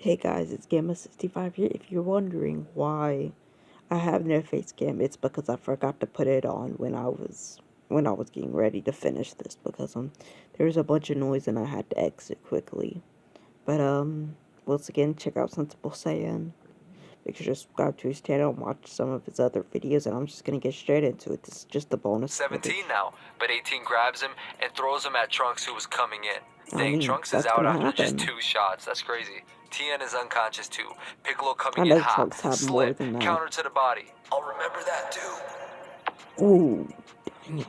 Hey guys, it's Gamma65 here. If you're wondering why I have no face cam, it's because I forgot to put it on when I was getting ready to finish this because there was a bunch of noise and I had to exit quickly. But once again, check out Sensible Saiyan. Make sure to subscribe to his channel and watch some of his other videos, and I'm just gonna get straight into it. This is just a bonus 17 footage. now, but 18 grabs him and throws him at Trunks, who was coming in. I mean, Trunks is that's out gonna after just happen. 2 shots. That's crazy. Tien is unconscious too. Piccolo I coming in know hot. Trunks had more Slip, than that. counter to the body. I'll remember that too. Ooh, damn.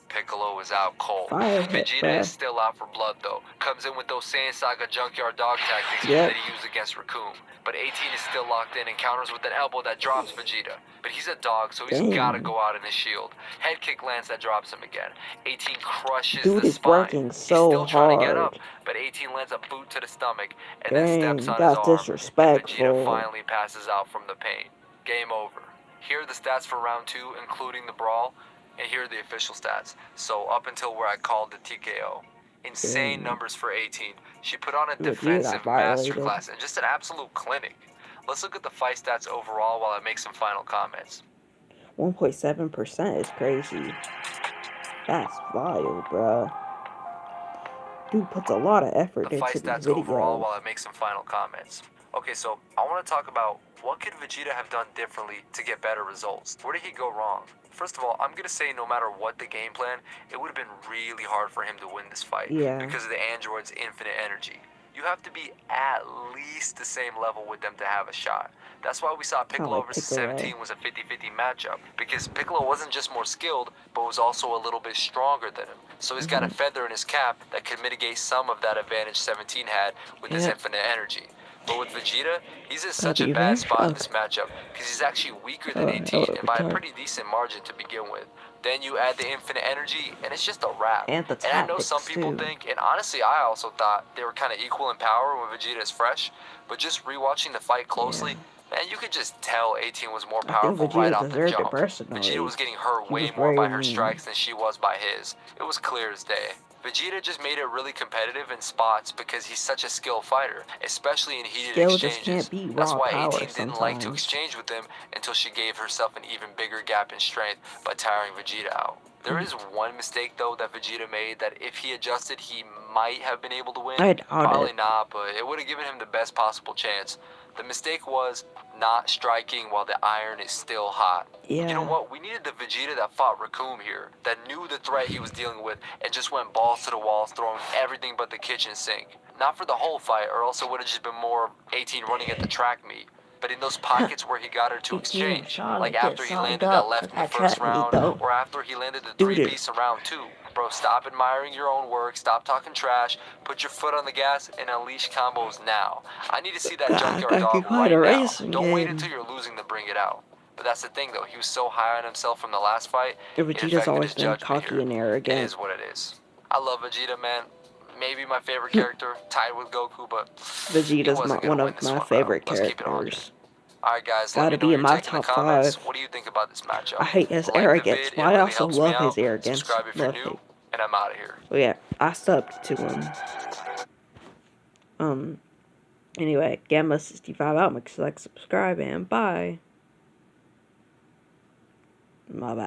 Piccolo is out cold. Fire hit, Vegeta bruh. is still out for blood though. Comes in with those Saiyan Saga junkyard dog tactics Yep. that he used against Raccoon. But 18 is still locked in and counters with an elbow that drops Vegeta. But he's a dog, so he's gotta go out in his shield. Head kick lands that drops him again. 18 crushes Dude the is spine. working He's so still trying to get up, hard. but 18 lands a boot to the stomach and then Dang, steps on his that's arm. And Vegeta disrespectful. finally passes out from the pain. Game over. Here are the stats for round 2, including the brawl. And here are the official stats. So up until where I called the TKO. Insane numbers for 18. She put on a defensive masterclass and just an absolute clinic. Let's look at the fight stats overall while I make some final comments. 1.7% is crazy. That's wild, bruh. Dude puts a lot of effort The fight into these stats overall videos. while I make some final comments. Okay, so I want to talk about what could Vegeta have done differently to get better results? Where did he go wrong? First of all, I'm going to say no matter what the game plan, it would have been really hard for him to win this fight because of the android's infinite energy. You have to be at least the same level with them to have a shot. That's why we saw Piccolo versus 17 was a 50-50 matchup, because Piccolo wasn't just more skilled, but was also a little bit stronger than him. So he's got a feather in his cap that could mitigate some of that advantage 17 had with his infinite energy. But with Vegeta, he's in such a bad spot in this matchup because he's actually weaker than 18 and by a pretty decent margin to begin with. Then you add the infinite energy and it's just a wrap. And I know some people think, and honestly I also thought they were kind of equal in power when Vegeta is fresh, but just rewatching the fight closely, man, you could just tell 18 was more powerful right off the jump. Vegeta was getting hurt way more by her strikes than she was by his. It was clear as day. Vegeta just made it really competitive in spots because he's such a skilled fighter, especially in heated exchanges. That's why 18 didn't like to exchange with him until she gave herself an even bigger gap in strength by tiring Vegeta out. There is one mistake though that Vegeta made that if he adjusted he might have been able to win. Probably not, but it would have given him the best possible chance. The mistake was not striking while the iron is still hot. You know what? We needed the Vegeta that fought Raccoon here, that knew the threat he was dealing with and just went balls to the walls, throwing everything but the kitchen sink. Not for the whole fight, or else it would have just been more 18 running at the track meet. But in those pockets where he got her to exchange, like after he landed that left in the first round, or after he landed the 3-piece in round 2. Bro, stop admiring your own work, stop talking trash, put your foot on the gas, and unleash combos now. I need to see that junkyard dog right now. Don't wait until you're losing to bring it out. But that's the thing though, he was so high on himself from the last fight, it affected his judgment here. It is what it is. I love Vegeta, man. Maybe my favorite character, tied with Goku, but Vegeta's one of my favorite characters. Alright guys, gotta be in my top 5. What do you think about this matchup? I hate his arrogance, but I also love his arrogance. Subscribe if you're new, and I'm out of here. Well, yeah, I subbed to him. Anyway, Gamma65 out, make sure to like, subscribe, and bye. My bad.